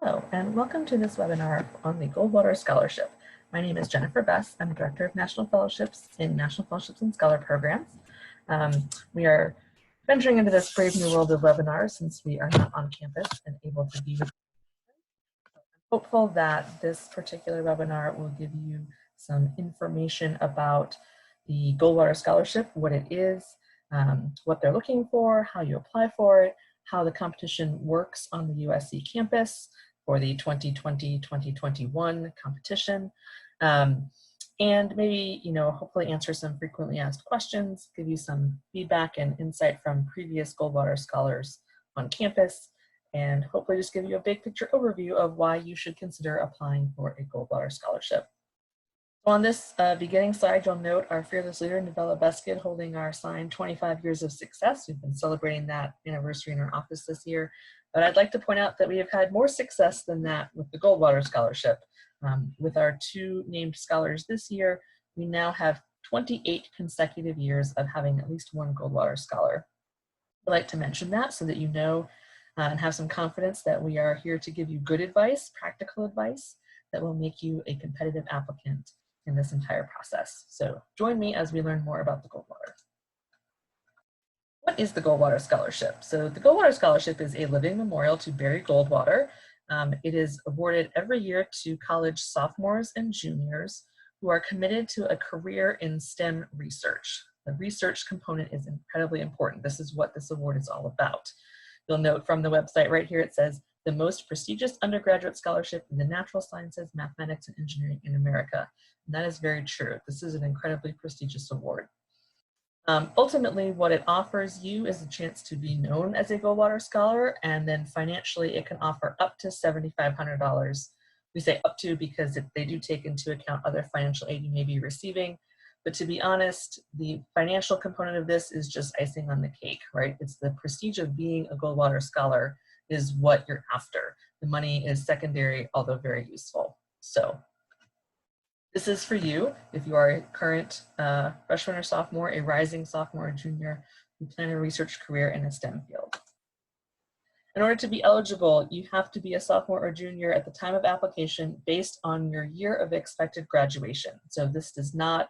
Hello, and welcome to this webinar on the Goldwater Scholarship. My name is Jennifer Bess. I'm Director of National Fellowships in National Fellowships and Scholar Programs. We are venturing into this brave new world of webinars since we are not on campus and able to be with you. I'm hopeful that this particular webinar will give you some information about the Goldwater Scholarship, what it is, what they're looking for, how you apply for it, how the competition works on the UofSC campus for the 2020-2021 competition, and maybe, hopefully answer some frequently asked questions, give you some feedback and insight from previous Goldwater scholars on campus, and hopefully just give you a big picture overview of why you should consider applying for a Goldwater scholarship. On this beginning slide, you'll note our fearless leader, Novella Beskid, holding our sign 25 years of success. We've been celebrating that anniversary in our office this year. But I'd like to point out that we have had more success than that with the Goldwater Scholarship. With our two named scholars this year, we now have 28 consecutive years of having at least one Goldwater scholar. I'd like to mention that so that you know and have some confidence that we are here to give you good advice, practical advice that will make you a competitive applicant in this entire process. So join me as we learn more about the Goldwater. What is the Goldwater Scholarship? So the Goldwater Scholarship is a living memorial to Barry Goldwater. It is awarded every year to college sophomores and juniors who are committed to a career in STEM research. The research component is incredibly important. This is what this award is all about. You'll note from the website right here, it says, the most prestigious undergraduate scholarship in the natural sciences, mathematics, and engineering in America. And that is very true. This is an incredibly prestigious award. Ultimately, what it offers you is a chance to be known as a Goldwater Scholar, and then financially it can offer up to $7,500. We say up to because they do take into account other financial aid you may be receiving. But to be honest, the financial component of this is just icing on the cake, right? It's the prestige of being a Goldwater Scholar is what you're after. The money is secondary, although very useful. So this is for you if you are a current freshman or sophomore, a rising sophomore or junior who plan a research career in a STEM field. In order to be eligible, you have to be a sophomore or junior at the time of application based on your year of expected graduation. So this does not,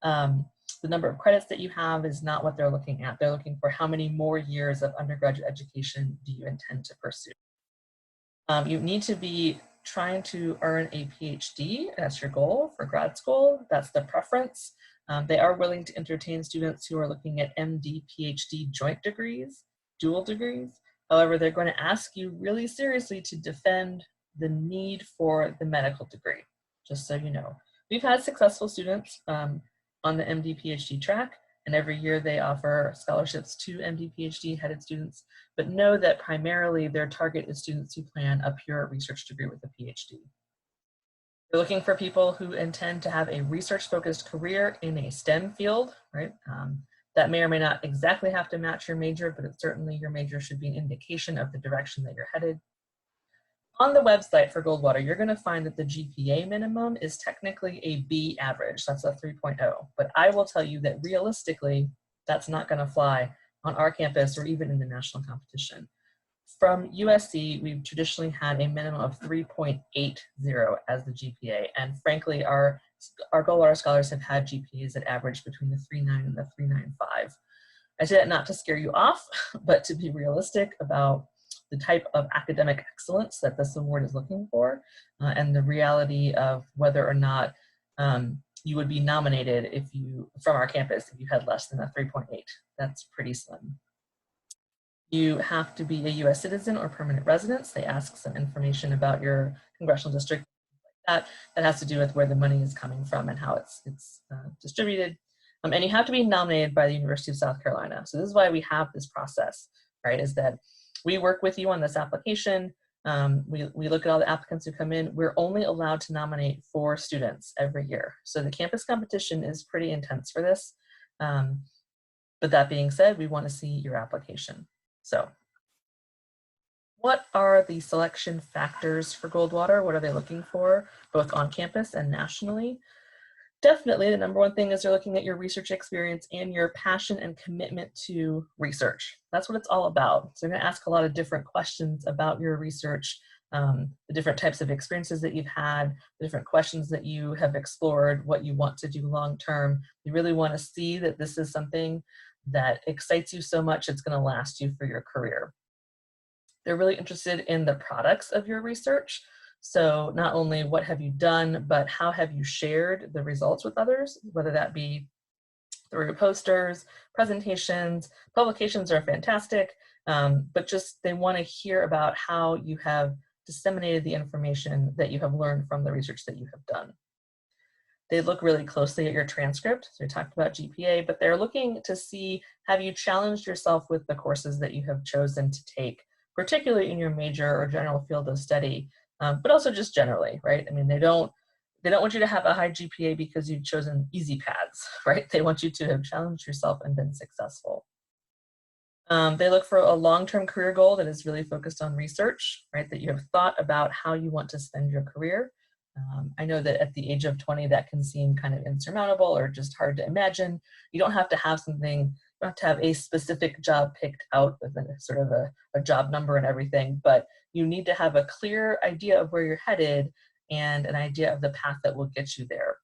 the number of credits that you have is not what they're looking at. They're looking for how many more years of undergraduate education do you intend to pursue. You need to be trying to earn a PhD. That's your goal for grad school. That's the preference. They are willing to entertain students who are looking at MD, PhD joint degrees, dual degrees. However, they're going to ask you really seriously to defend the need for the medical degree, just so you know. We've had successful students on the MD, PhD track, and every year they offer scholarships to MD, PhD headed students, but know that primarily their target is students who plan a pure research degree with a PhD. We're looking for people who intend to have a research-focused career in a STEM field, right? That may or may not exactly have to match your major, but it certainly your major should be an indication of the direction that you're headed. On the website for Goldwater, you're going to find that the GPA minimum is technically a B average. That's a 3.0. But I will tell you that realistically, that's not going to fly on our campus or even in the national competition. From UofSC, we've traditionally had a minimum of 3.80 as the GPA. And frankly, our Goldwater scholars have had GPAs that average between the 3.9 and the 3.95. I say that not to scare you off, but to be realistic about the type of academic excellence that this award is looking for, and the reality of whether or not you would be nominated from our campus if you had less than a 3.8. That's pretty slim. You have to be a U.S. citizen or permanent resident. They ask some information about your congressional district. That has to do with where the money is coming from and how it's distributed. And you have to be nominated by the University of South Carolina. So this is why we have this process, right, is that we work with you on this application. We look at all the applicants who come in. We're only allowed to nominate 4 students every year. So the campus competition is pretty intense for this. But that being said, we want to see your application. So what are the selection factors for Goldwater? What are they looking for, both on campus and nationally? definitely the number one thing is they're looking at your research experience and your passion and commitment to research. That's what it's all about. So they're going to ask a lot of different questions about your research, the different types of experiences that you've had, the different questions that you have explored, what you want to do long term. You really want to see that this is something that excites you so much it's going to last you for your career. They're really interested in the products of your research. So not only what have you done, but how have you shared the results with others, whether that be through posters, presentations, publications are fantastic, but just they want to hear about how you have disseminated the information that you have learned from the research that you have done. They look really closely at your transcript. So we talked about GPA, but they're looking to see, have you challenged yourself with the courses that you have chosen to take, particularly in your major or general field of study, but also just generally, right? I mean, they don't want you to have a high GPA because you've chosen easy paths, right? They want you to have challenged yourself and been successful. They look for a long-term career goal that is really focused on research, right? That you have thought about how you want to spend your career. I know that at the age of 20, that can seem kind of insurmountable or just hard to imagine. You don't have to have something, you don't have to have a specific job picked out with a sort of a job number and everything, but you need to have a clear idea of where you're headed and an idea of the path that will get you there.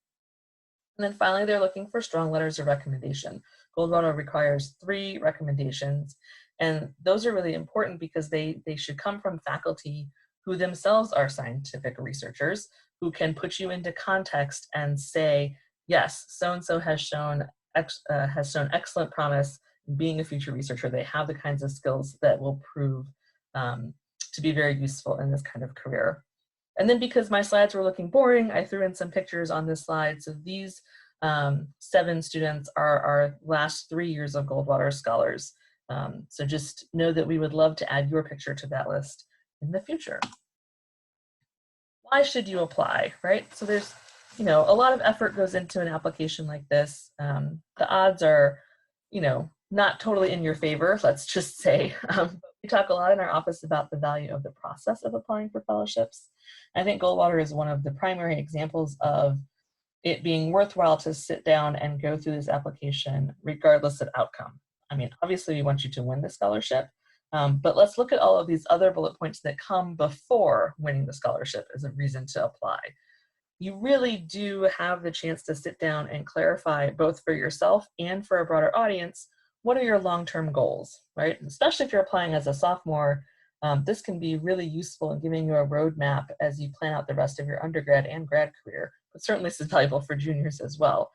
And then finally, they're looking for strong letters of recommendation. Goldwater requires 3 recommendations, and those are really important because they should come from faculty who themselves are scientific researchers, who can put you into context and say, yes, so-and-so has shown excellent promise in being a future researcher. They have the kinds of skills that will prove to be very useful in this kind of career. And then because my slides were looking boring, I threw in some pictures on this slide. So these 7 students are our last 3 years of Goldwater Scholars. So just know that we would love to add your picture to that list in the future. Why should you apply, right? So there's, a lot of effort goes into an application like this. The odds are, not totally in your favor, let's just say. We talk a lot in our office about the value of the process of applying for fellowships. I think Goldwater is one of the primary examples of it being worthwhile to sit down and go through this application regardless of outcome. I mean, obviously we want you to win the scholarship, but let's look at all of these other bullet points that come before winning the scholarship as a reason to apply. You really do have the chance to sit down and clarify both for yourself and for a broader audience, what are your long-term goals, right? And especially if you're applying as a sophomore, this can be really useful in giving you a roadmap as you plan out the rest of your undergrad and grad career, but certainly this is valuable for juniors as well.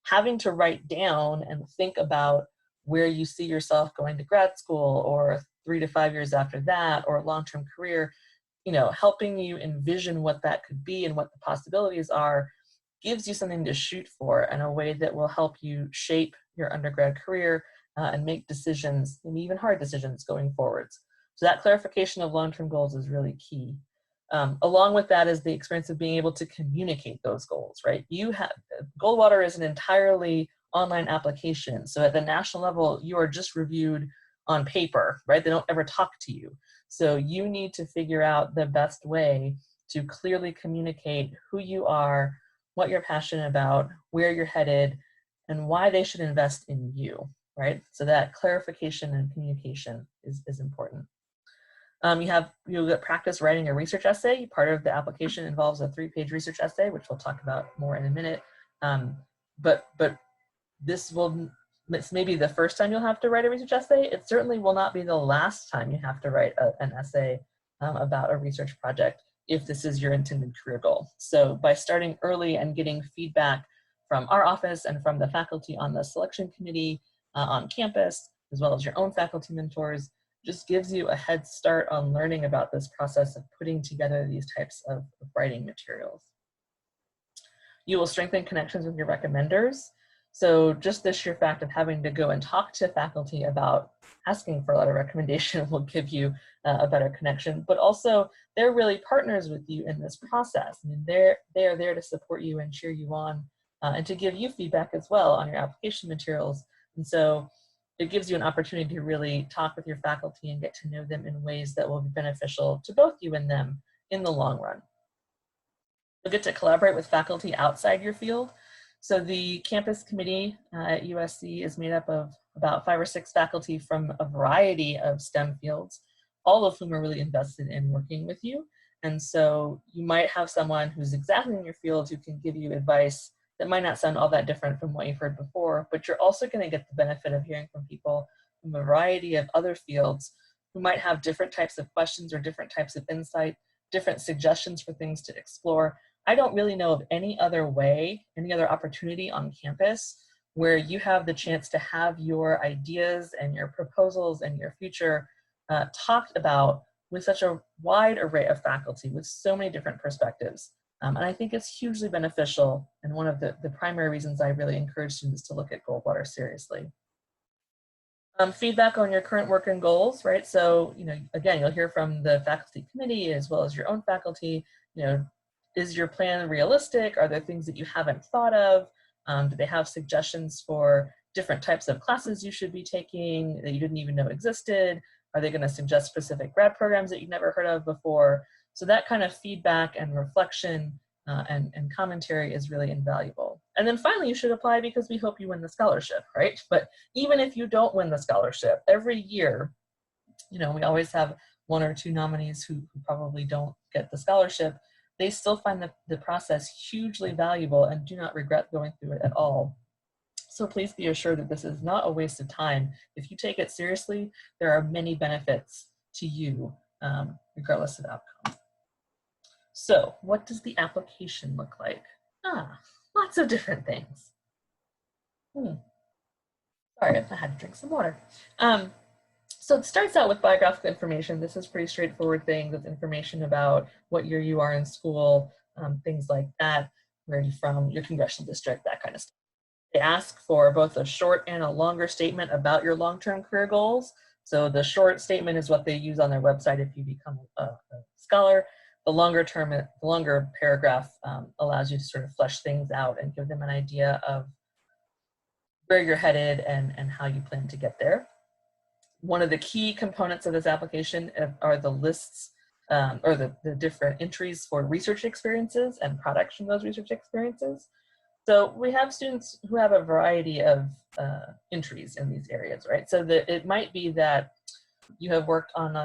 Having to write down and think about where you see yourself going to grad school or 3 to 5 years after that or a long-term career, helping you envision what that could be and what the possibilities are gives you something to shoot for in a way that will help you shape your undergrad career and make decisions, and even hard decisions going forwards. So that clarification of long-term goals is really key. Along with that is the experience of being able to communicate those goals, right? Goldwater is an entirely online application. So at the national level, you are just reviewed on paper, right? They don't ever talk to you. So you need to figure out the best way to clearly communicate who you are, what you're passionate about, where you're headed, and why they should invest in you, right? So that clarification and communication is important. You'll get practice writing a research essay. Part of the application involves a 3-page research essay, which we'll talk about more in a minute. But this may be the first time you'll have to write a research essay. It certainly will not be the last time you have to write an essay about a research project if this is your intended career goal. So by starting early and getting feedback from our office and from the faculty on the selection committee on campus, as well as your own faculty mentors, just gives you a head start on learning about this process of putting together these types of writing materials. You will strengthen connections with your recommenders. So just the sheer fact of having to go and talk to faculty about asking for a letter of recommendation will give you a better connection, but also they're really partners with you in this process. I mean, they are there to support you and cheer you on and to give you feedback as well on your application materials. And so it gives you an opportunity to really talk with your faculty and get to know them in ways that will be beneficial to both you and them in the long run. You'll get to collaborate with faculty outside your field. So the campus committee at USC is made up of about 5 or 6 faculty from a variety of STEM fields, all of whom are really invested in working with you. And so you might have someone who's exactly in your field who can give you advice that might not sound all that different from what you've heard before, but you're also going to get the benefit of hearing from people from a variety of other fields who might have different types of questions or different types of insight, different suggestions for things to explore. I don't really know of any other way, any other opportunity on campus where you have the chance to have your ideas and your proposals and your future talked about with such a wide array of faculty with so many different perspectives. And I think it's hugely beneficial, and one of the primary reasons I really encourage students to look at Goldwater seriously. Feedback on your current work and goals, right? So, again, you'll hear from the faculty committee as well as your own faculty, is your plan realistic? Are there things that you haven't thought of? Do they have suggestions for different types of classes you should be taking that you didn't even know existed? Are they going to suggest specific grad programs that you've never heard of before? So that kind of feedback and reflection and commentary is really invaluable. And then finally, you should apply because we hope you win the scholarship, right? But even if you don't win the scholarship, every year, we always have 1 or 2 nominees who probably don't get the scholarship. They still find the process hugely valuable and do not regret going through it at all. So please be assured that this is not a waste of time. If you take it seriously, there are many benefits to you, regardless of outcome. So what does the application look like? Lots of different things. Sorry, I had to drink some water. So it starts out with biographical information. This is pretty straightforward thing with information about what year you are in school, things like that, where are you from, your congressional district, that kind of stuff. They ask for both a short and a longer statement about your long-term career goals. So the short statement is what they use on their website if you become a scholar. The longer paragraph allows you to sort of flesh things out and give them an idea of where you're headed and how you plan to get there. One of the key components of this application are the lists or the different entries for research experiences and products from those research experiences. So we have students who have a variety of entries in these areas, right? So it might be that you have worked in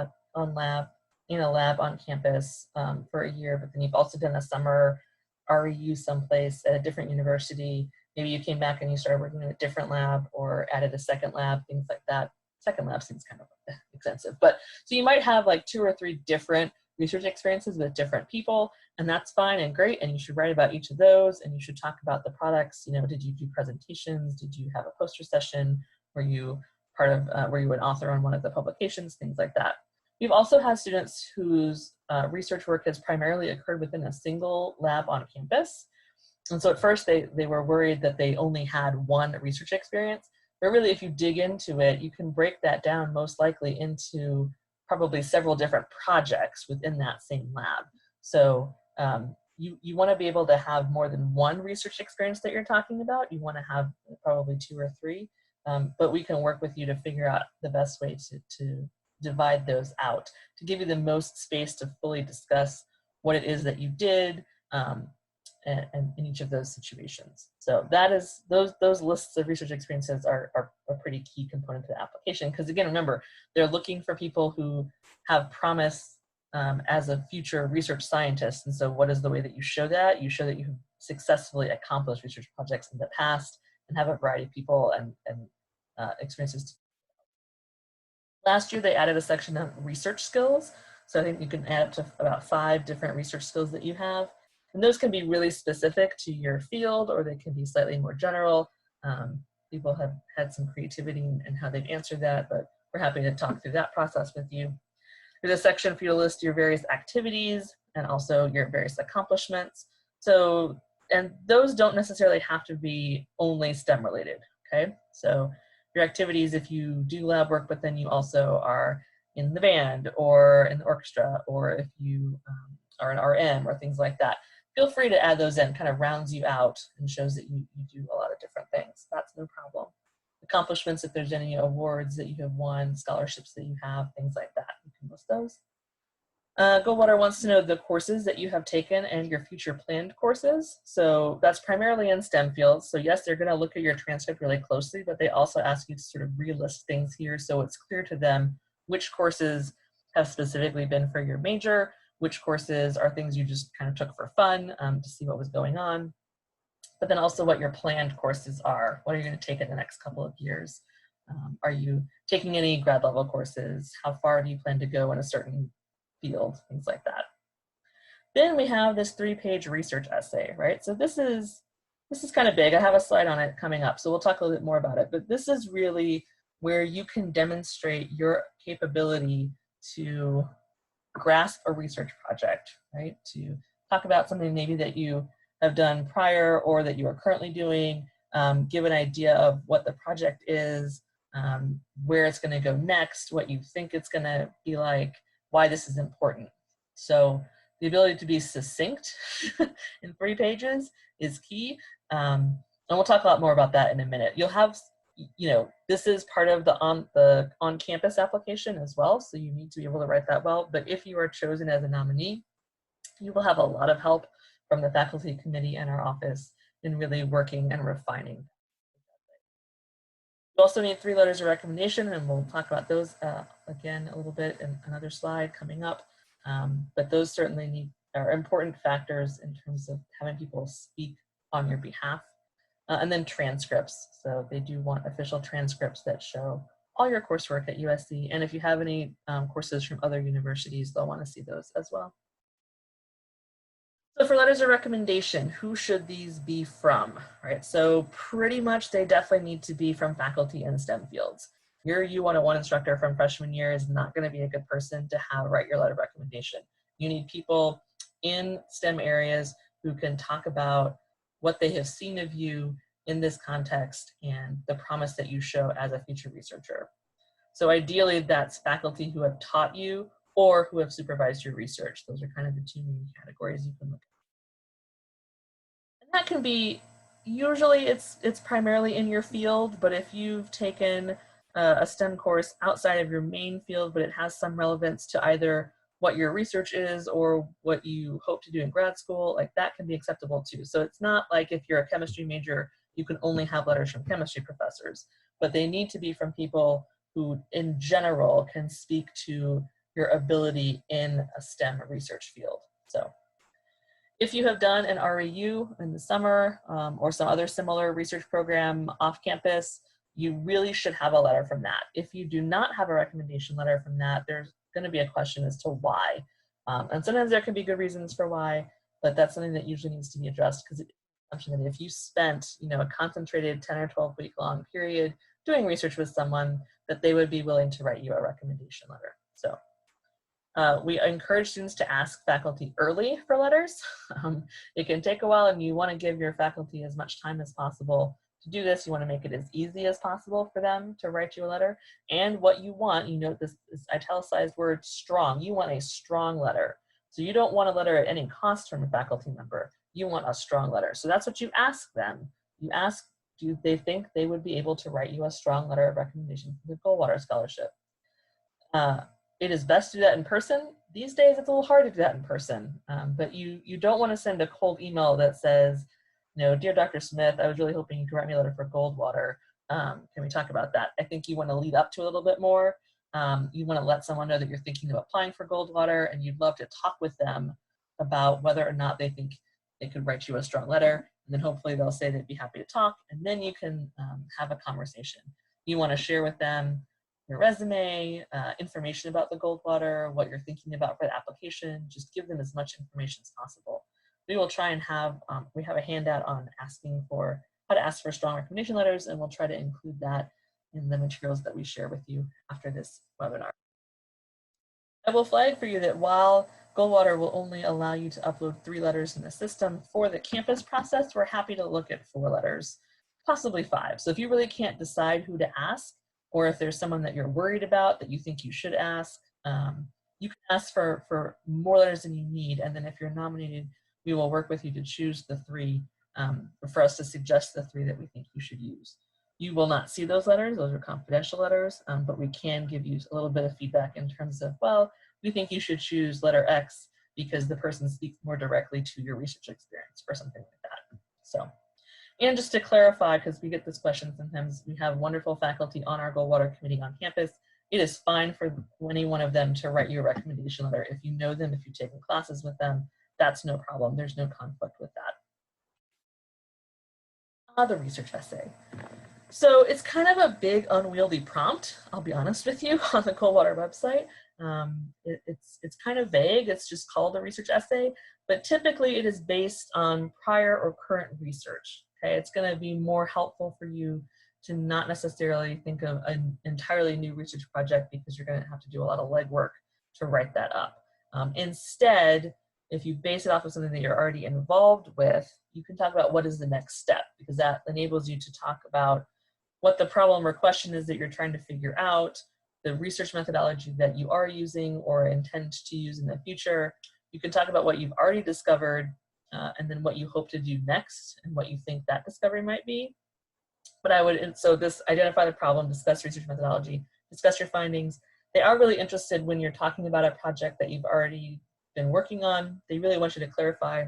a lab on campus for a year, but then you've also done a summer REU someplace at a different university. Maybe you came back and you started working in a different lab or added a second lab, things like that. Second lab seems kind of expensive, but so you might have like 2 or 3 different research experiences with different people, and that's fine and great, and you should write about each of those, and you should talk about the products. Did you do presentations? Did you have a poster session? Were you part of, were you an author on one of the publications? Things like that. We've also had students whose research work has primarily occurred within a single lab on campus, and so at first they were worried that they only had one research experience, but really if you dig into it, you can break that down most likely into probably several different projects within that same lab. So you want to be able to have more than one research experience that you're talking about. You want to have probably 2 or 3, but we can work with you to figure out the best way to divide those out, to give you the most space to fully discuss what it is that you did and in each of those situations. So that is, those lists of research experiences are a pretty key component to the application, because again, remember, they're looking for people who have promise as a future research scientist. And so what is the way that you show that? You show that you have successfully accomplished research projects in the past and have a variety of people and experiences. Last year, they added a section on research skills. So I think you can add up to about 5 different research skills that you have. And those can be really specific to your field, or they can be slightly more general. People have had some creativity in how they've answered that, but we're happy to talk through that process with you. There's a section for you to list your various activities and also your various accomplishments. So, and those don't necessarily have to be only STEM related, okay? So your activities, if you do lab work, but then you also are in the band or in the orchestra, or if you are an RM or things like that, feel free to add those in. Kind of rounds you out and shows that you do a lot of different things. That's no problem. Accomplishments, if there's any awards that you have won, scholarships that you have, things like that, you can list those. Goldwater wants to know the courses that you have taken and your future planned courses. So that's primarily in STEM fields. So yes, they're going to look at your transcript really closely, but they also ask you to sort of relist things here so it's clear to them which courses have specifically been for your major, which courses are things you just kind of took for fun to see what was going on, but then also what your planned courses are. What are you going to take in the next couple of years? Are you taking any grad level courses? How far do you plan to go in a certain field? Things like that. Then we have this 3-page research essay, right? So this is kind of big. I have a slide on it coming up, so we'll talk a little bit more about it. But this is really where you can demonstrate your capability to grasp a research project, right? To talk about something maybe that you have done prior or that you are currently doing, give an idea of what the project is, where it's going to go next, what you think it's going to be like, why this is important. So the ability to be succinct in 3 pages is key. And we'll talk a lot more about that in a minute. You'll have, you know, this is part of the on-campus application as well, so you need to be able to write that well. But if you are chosen as a nominee, you will have a lot of help from the faculty committee and our office in really working and refining. You also need 3 letters of recommendation, and we'll talk about those again a little bit in another slide coming up. But those certainly are important factors in terms of having people speak on your behalf. And then transcripts. So they do want official transcripts that show all your coursework at USC. And if you have any courses from other universities, they'll want to see those as well. So for letters of recommendation, who should these be from, right? So pretty much they definitely need to be from faculty in STEM fields. Your U101 instructor from freshman year is not going to be a good person to have write your letter of recommendation. You need people in STEM areas who can talk about what they have seen of you in this context and the promise that you show as a future researcher. So ideally that's faculty who have taught you or who have supervised your research. Those are kind of the 2 main categories you can look at. And that can be, usually it's primarily in your field, but if you've taken a STEM course outside of your main field, but it has some relevance to either what your research is or what you hope to do in grad school, like that can be acceptable too. So it's not like if you're a chemistry major, you can only have letters from chemistry professors, but they need to be from people who in general can speak to your ability in a STEM research field. So if you have done an REU in the summer or some other similar research program off campus, you really should have a letter from that. If you do not have a recommendation letter from that, there's going to be a question as to why. And sometimes there can be good reasons for why, but that's something that usually needs to be addressed because it's an assumption that if you spent, you know, a concentrated 10 or 12 week long period doing research with someone, that they would be willing to write you a recommendation letter. So we encourage students to ask faculty early for letters. It can take a while and you want to give your faculty as much time as possible to do this. You want to make it as easy as possible for them to write you a letter. And what you want, you note this italicized word strong, you want a strong letter. So you don't want a letter at any cost from a faculty member. You want a strong letter. So that's what you ask them. You ask, do they think they would be able to write you a strong letter of recommendation for the Goldwater Scholarship? It is best to do that in person. These days, it's a little hard to do that in person, but you don't want to send a cold email that says, you know, dear Dr. Smith, I was really hoping you could write me a letter for Goldwater. Can we talk about that? I think you want to lead up to a little bit more. You want to let someone know that you're thinking of applying for Goldwater and you'd love to talk with them about whether or not they think they could write you a strong letter. And then hopefully they'll say they'd be happy to talk, and then you can have a conversation. You want to share with them your resume, information about the Goldwater, what you're thinking about for the application. Just give them as much information as possible. We will try and have, we have a handout on asking for how to ask for strong recommendation letters, and we'll try to include that in the materials that we share with you after this webinar. I will flag for you that while Goldwater will only allow you to upload 3 letters in the system, for the campus process, we're happy to look at 4 letters, possibly 5. So if you really can't decide who to ask, or if there's someone that you're worried about that you think you should ask, you can ask for more letters than you need. And then if you're nominated, we will work with you to choose the 3, for us to suggest the 3 that we think you should use. You will not see those letters, those are confidential letters, but we can give you a little bit of feedback in terms of, well, we think you should choose letter X because the person speaks more directly to your research experience or something like that. So, and just to clarify, because we get this question sometimes, we have wonderful faculty on our Goldwater committee on campus. It is fine for any one of them to write you a recommendation letter. If you know them, if you've taken classes with them, that's no problem. There's no conflict with that. The research essay. So it's kind of a big unwieldy prompt, I'll be honest with you, on the Goldwater website. It's kind of vague. It's just called a research essay, but typically it is based on prior or current research. Okay, it's going to be more helpful for you to not necessarily think of an entirely new research project because you're going to have to do a lot of legwork to write that up. Instead, if you base it off of something that you're already involved with, you can talk about what is the next step, because that enables you to talk about what the problem or question is that you're trying to figure out, the research methodology that you are using or intend to use in the future. You can talk about what you've already discovered and then what you hope to do next and what you think that discovery might be. But I would, so this identify the problem, discuss research methodology, discuss your findings. They are really interested when you're talking about a project that you've already been working on. They really want you to clarify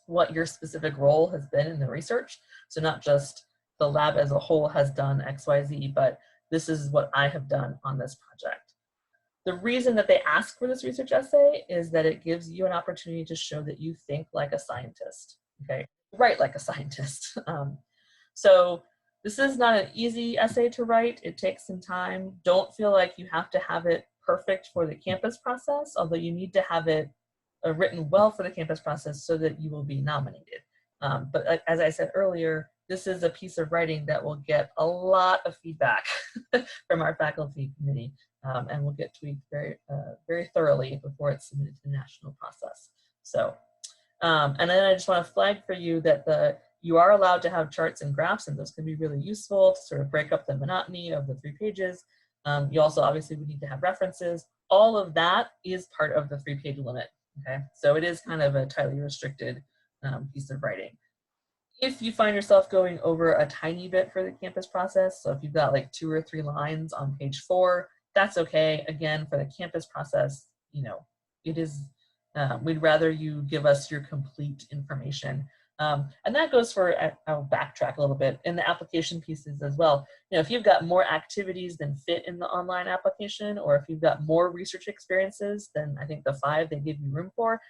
what your specific role has been in the research. So not just the lab as a whole has done X, Y, Z, but this is what I have done on this project. The reason that they ask for this research essay is that it gives you an opportunity to show that you think like a scientist, okay? Write like a scientist. So this is not an easy essay to write. It takes some time. Don't feel like you have to have it perfect for the campus process, although you need to have it written well for the campus process so that you will be nominated. But as I said earlier, this is a piece of writing that will get a lot of feedback from our faculty committee and will get tweaked very, very thoroughly before it's submitted to the national process. So, and then I just want to flag for you that you are allowed to have charts and graphs, and those can be really useful to sort of break up the monotony of the 3 pages. You also obviously would need to have references. All of that is part of the 3-page limit. Okay, so it is kind of a tightly restricted piece of writing. If you find yourself going over a tiny bit for the campus process, so if you've got like 2 or 3 lines on page 4, that's okay. Again, for the campus process, you know, it is, we'd rather you give us your complete information. And that goes for, I'll backtrack a little bit, in the application pieces as well. You know, if you've got more activities than fit in the online application, or if you've got more research experiences than I think the 5 they give you room for,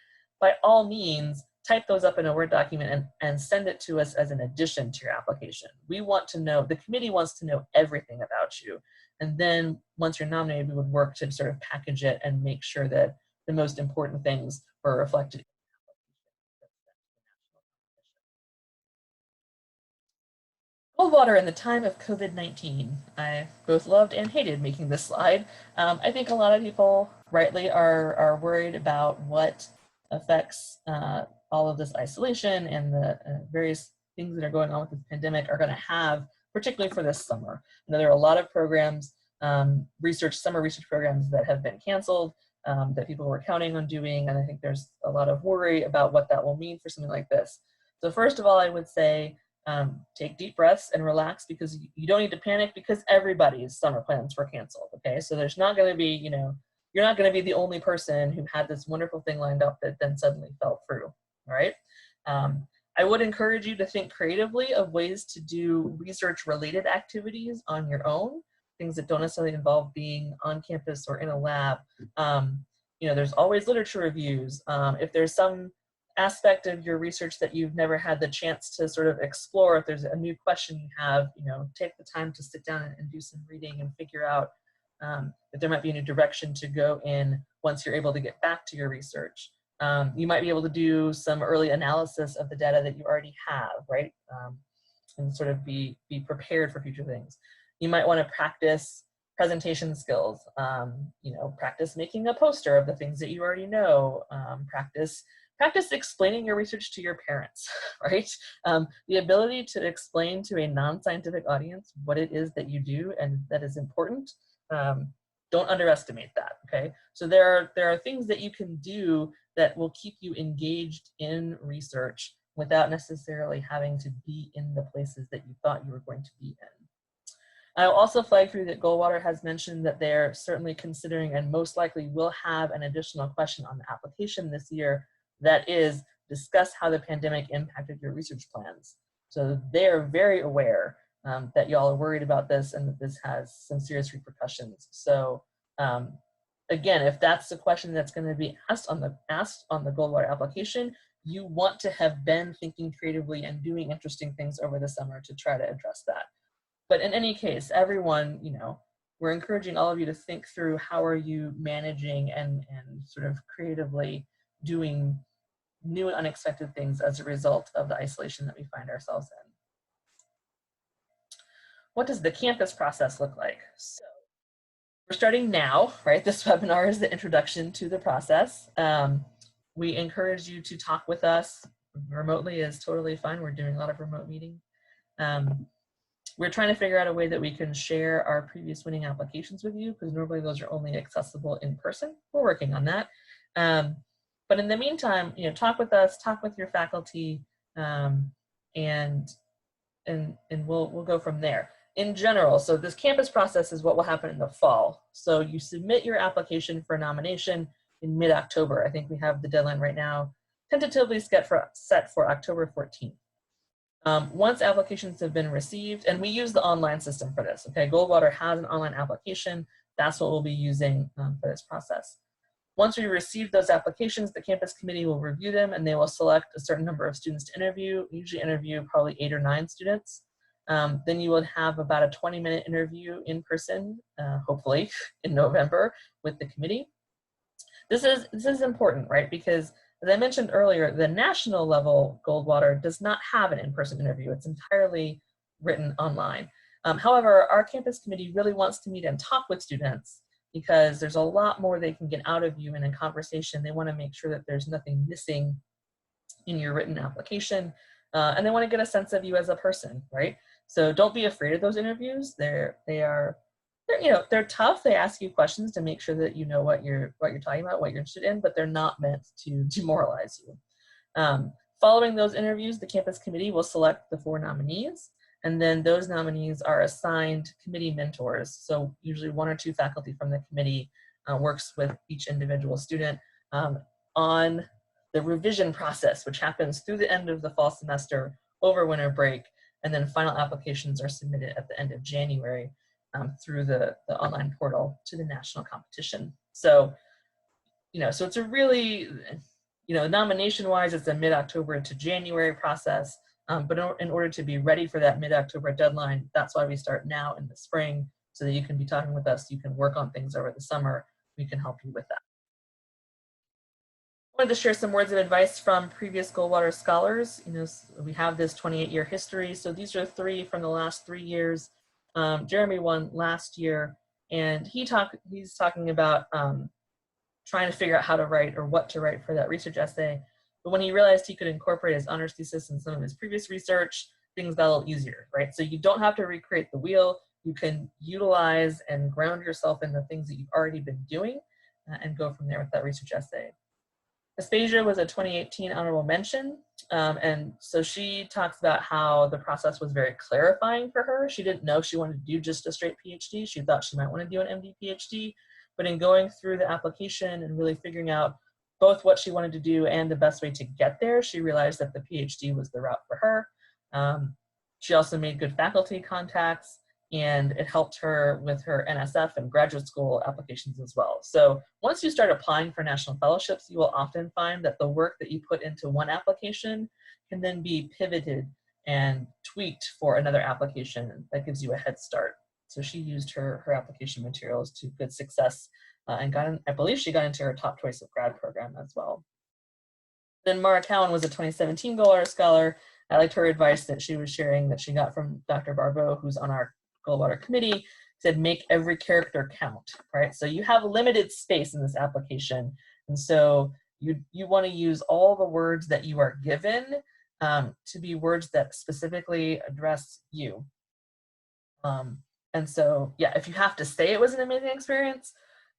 by all means, type those up in a Word document and send it to us as an addition to your application. We want to know, the committee wants to know everything about you. And then once you're nominated, we would work to sort of package it and make sure that the most important things were reflected. Goldwater in the time of COVID-19. I both loved and hated making this slide. I think a lot of people rightly are worried about what effects all of this isolation and the various things that are going on with this pandemic are going to have, particularly for this summer. I know there are a lot of programs, summer research programs that have been canceled, that people were counting on doing, and I think there's a lot of worry about what that will mean for something like this. So first of all, I would say, take deep breaths and relax, because you don't need to panic, because everybody's summer plans were canceled, okay? So there's not going to be, you know, you're not going to be the only person who had this wonderful thing lined up that then suddenly fell through, all right? I would encourage you to think creatively of ways to do research-related activities on your own, things that don't necessarily involve being on campus or in a lab. You know, there's always literature reviews. If there's some aspect of your research that you've never had the chance to sort of explore, if there's a new question you have, you know, take the time to sit down and do some reading and figure out if there might be a new direction to go in once you're able to get back to your research. You might be able to do some early analysis of the data that you already have, right? And sort of be prepared for future things. You might want to practice presentation skills, you know, practice making a poster of the things that you already know, practice explaining your research to your parents, right? The ability to explain to a non-scientific audience what it is that you do and that is important, don't underestimate that, okay? So there are things that you can do that will keep you engaged in research without necessarily having to be in the places that you thought you were going to be in. I'll also flag for you that Goldwater has mentioned that they're certainly considering and most likely will have an additional question on the application this year that is, discuss how the pandemic impacted your research plans. So they're very aware that y'all are worried about this and that this has some serious repercussions. So again, if that's the question that's going to be asked on the Goldwater application, you want to have been thinking creatively and doing interesting things over the summer to try to address that. But in any case, everyone, you know, we're encouraging all of you to think through how are you managing and sort of creatively doing new and unexpected things as a result of the isolation that we find ourselves in. What does the campus process look like? So we're starting now, right? This webinar is the introduction to the process. We encourage you to talk with us. Remotely is totally fine. We're doing a lot of remote meeting. We're trying to figure out a way that we can share our previous winning applications with you, because normally those are only accessible in person. We're working on that. But in the meantime, you know, talk with us, talk with your faculty, and we'll go from there. In general, so this campus process is what will happen in the fall. So you submit your application for nomination in mid-October. I think we have the deadline right now, tentatively set for October 14th. Once applications have been received, and we use the online system for this, okay? Goldwater has an online application. That's what we'll be using for this process. Once we receive those applications, the campus committee will review them and they will select a certain number of students to interview, usually interview probably 8 or 9 students. Then you will have about a 20-minute interview in person, hopefully in November, with the committee. This is important, right? Because as I mentioned earlier, the national level Goldwater does not have an in-person interview. It's entirely written online. However, our campus committee really wants to meet and talk with students because there's a lot more they can get out of you in a conversation. They want to make sure that there's nothing missing in your written application, and they want to get a sense of you as a person, right? So don't be afraid of those interviews. They're tough. They ask you questions to make sure that you know what you're talking about, what you're interested in, but they're not meant to demoralize you. Following those interviews, the campus committee will select the 4 nominees, and then those nominees are assigned committee mentors. So usually 1 or 2 faculty from the committee works with each individual student on the revision process, which happens through the end of the fall semester, over winter break, and then final applications are submitted at the end of January through the online portal to the national competition. So, so it's a really, nomination-wise, it's a mid-October to January process. But in order to be ready for that mid-October deadline, that's why we start now in the spring, so that you can be talking with us, you can work on things over the summer, we can help you with that. I wanted to share some words of advice from previous Goldwater scholars. We have this 28-year history, so these are 3 from the last 3 years. Jeremy won last year, and he's talking about trying to figure out how to write or what to write for that research essay. But when he realized he could incorporate his honors thesis and some of his previous research, things got a little easier, right? So you don't have to recreate the wheel. You can utilize and ground yourself in the things that you've already been doing and go from there with that research essay. Aspasia was a 2018 honorable mention. And so she talks about how the process was very clarifying for her. She didn't know she wanted to do just a straight PhD. She thought she might want to do an MD PhD. But in going through the application and really figuring out both what she wanted to do and the best way to get there, she realized that the PhD was the route for her. She also made good faculty contacts, and it helped her with her NSF and graduate school applications as well. So once you start applying for national fellowships, you will often find that the work that you put into one application can then be pivoted and tweaked for another application. That gives you a head start. So she used her application materials to good success and I believe she got into her top choice of grad program as well. Then Mara Cowan was a 2017 Goldwater scholar. I liked her advice that she was sharing that she got from Dr. Barbeau, who's on our Goldwater committee, said make every character count, right? So you have limited space in this application. And so you want to use all the words that you are given to be words that specifically address you. And so, yeah, if you have to say it was an amazing experience,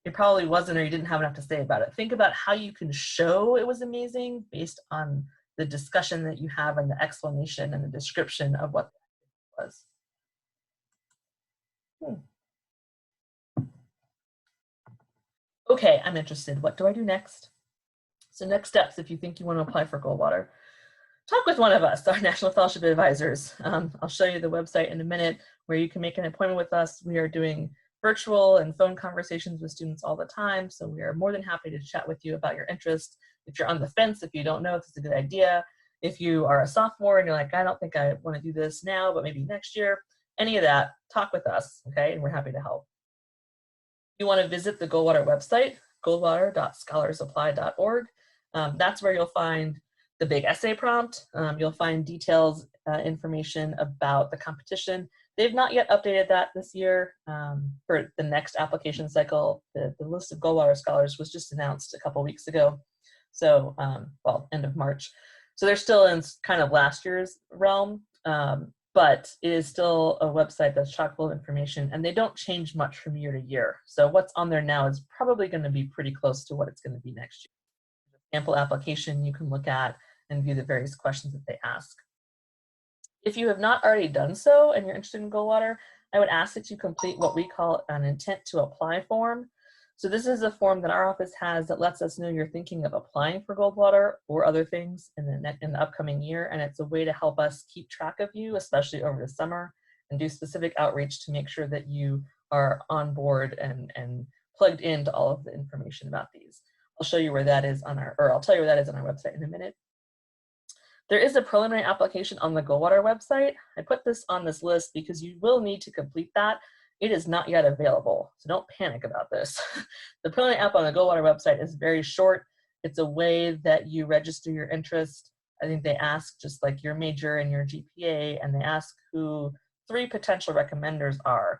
it probably wasn't, or you didn't have enough to say about it. Think about how you can show it was amazing based on the discussion that you have and the explanation and the description of what it was. Okay, I'm interested. What do I do next? So next steps, if you think you want to apply for Goldwater, talk with one of us, our National Fellowship Advisors. I'll show you the website in a minute where you can make an appointment with us. We are doing virtual and phone conversations with students all the time, so we are more than happy to chat with you about your interest. If you're on the fence, if you don't know if it's a good idea, if you are a sophomore and you're like, I don't think I want to do this now, but maybe next year, any of that, talk with us, okay? And we're happy to help. If you want to visit the Goldwater website, goldwater.scholarsapply.org. That's where you'll find the big essay prompt. You'll find details, information about the competition. They've not yet updated that this year for the next application cycle. The list of Goldwater scholars was just announced a couple weeks ago. So, well, end of March. So they're still in kind of last year's realm, but it is still a website that's chock full of information, and they don't change much from year to year. So what's on there now is probably going to be pretty close to what it's going to be next year. Sample application you can look at and view the various questions that they ask. If you have not already done so and you're interested in Goldwater, I would ask that you complete what we call an intent to apply form. So this is a form that our office has that lets us know you're thinking of applying for Goldwater or other things in the upcoming year, and it's a way to help us keep track of you, especially over the summer, and do specific outreach to make sure that you are on board and plugged into all of the information about these. I'll show you where that is on our, or I'll tell you where that is on our website in a minute. There is a preliminary application on the Goldwater website. I put this on this list because you will need to complete that. It is not yet available, so don't panic about this. The preliminary app on the Goldwater website is very short. It's a way that you register your interest. I think they ask just like your major and your GPA, and they ask who 3 potential recommenders are.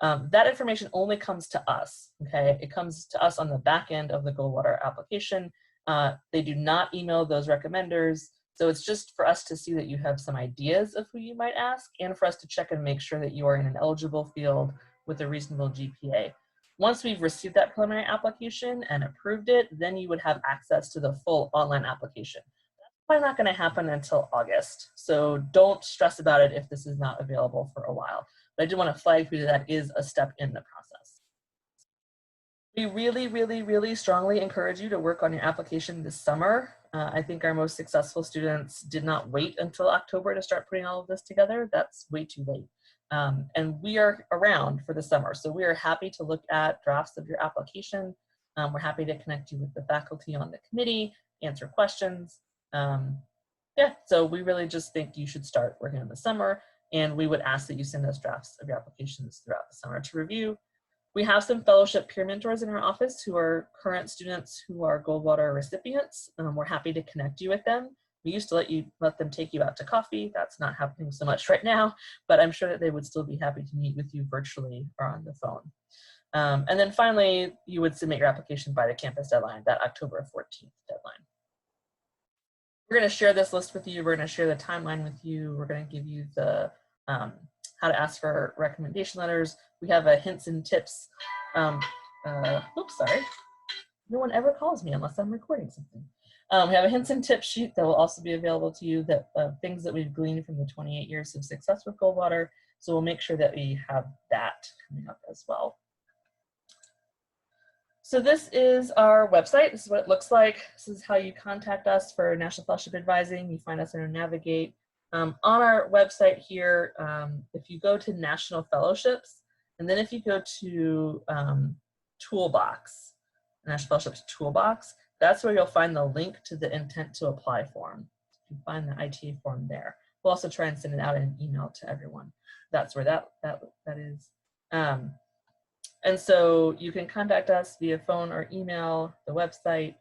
That information only comes to us, okay? It comes to us on the back end of the Goldwater application. They do not email those recommenders, so it's just for us to see that you have some ideas of who you might ask, and for us to check and make sure that you are in an eligible field with a reasonable GPA. Once we've received that preliminary application and approved it, then you would have access to the full online application. That's probably not going to happen until August, so don't stress about it if this is not available for a while. But I do want to flag for you that is a step in the process. We really, really, really strongly encourage you to work on your application this summer. I think our most successful students did not wait until October to start putting all of this together. That's way too late. And we are around for the summer, so we are happy to look at drafts of your application. We're happy to connect you with the faculty on the committee, answer questions. Yeah, so we really just think you should start working in the summer, and we would ask that you send us drafts of your applications throughout the summer to review. We have some fellowship peer mentors in our office who are current students who are Goldwater recipients. We're happy to connect you with them. We used to let them take you out to coffee. That's not happening so much right now, but I'm sure that they would still be happy to meet with you virtually or on the phone. And then finally, you would submit your application by the campus deadline, that October 14th deadline. We're going to share this list with you. We're going to share the timeline with you. We're going to give you the how to ask for recommendation letters. We have a hints and tips. Oops, sorry. No one ever calls me unless I'm recording something. We have a hints and tips sheet that will also be available to you, that things that we've gleaned from the 28 years of success with Goldwater. So we'll make sure that we have that coming up as well. So this is our website. This is what it looks like. This is how you contact us for National Fellowship Advising. You find us under Navigate. On our website here, if you go to National Fellowships, and then if you go to Toolbox, National Fellowships Toolbox, that's where you'll find the link to the intent to apply form. You can find the ITA form there. We'll also try and send it out in an email to everyone. That's where that is. And so you can contact us via phone or email, the website.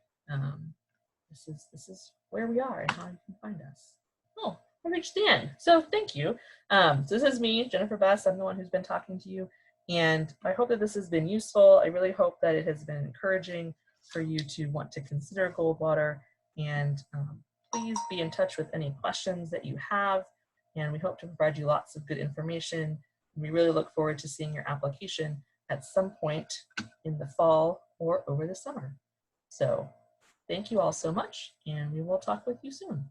This is where we are and how you can find us. Oh, I reached the end. So thank you. So this is me, Jennifer Bess. I'm the one who's been talking to you. And I hope that this has been useful. I really hope that it has been encouraging for you to want to consider Goldwater. And please be in touch with any questions that you have. And we hope to provide you lots of good information. And we really look forward to seeing your application at some point in the fall or over the summer. So thank you all so much, and we will talk with you soon.